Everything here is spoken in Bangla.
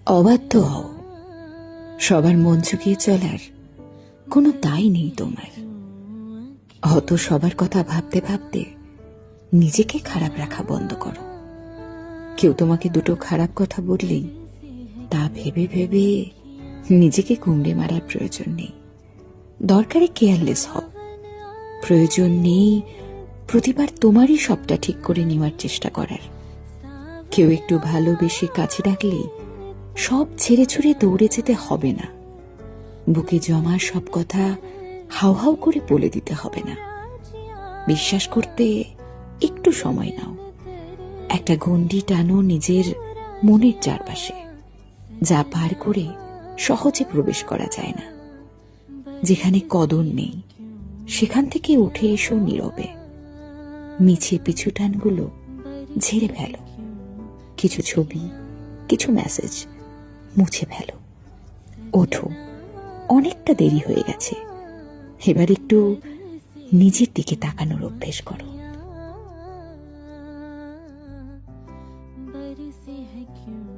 অবাধ্য হও, সবার মন চুকিয়ে চলার কোনো দায় নেই তোমার। হয়তো সবার কথা ভাবতে ভাবতে নিজেকে খারাপ রাখা বন্ধ করো। কেউ তোমাকে দুটো খারাপ কথা বললেই তা ভেবে ভেবে নিজেকে কুমড়ে মারার প্রয়োজন নেই। দরকারে কেয়ারলেস হও। প্রয়োজন নেই প্রতিবার তোমারই সবটা ঠিক করে নেওয়ার চেষ্টা করার। কেউ একটু ভালোবেসে কাছে ডাকলেই সব ছেড়ে ছুড়ে দৌড়ে যেতে হবে না। বুকে জমা সব কথা হাউ হাউ করে বলে দিতে হবে না। বিশ্বাস করতে একটু সময় নাও। একটা গণ্ডি টানো নিজের মনের চারপাশে, যা পার করে সহজে প্রবেশ করা যায় না। যেখানে কদর নেই সেখান থেকে উঠে এসো নীরবে। মিছে পিছু টানগুলো ঝেড়ে ফেলো। কিছু ছবি, কিছু মেসেজ মুছে ফেলো। ওঠো, অনেকটা দেরি হয়ে গেছে। এবার একটু নিজের দিকে তাকানোর অভ্যেস করো। बरसे है क्यों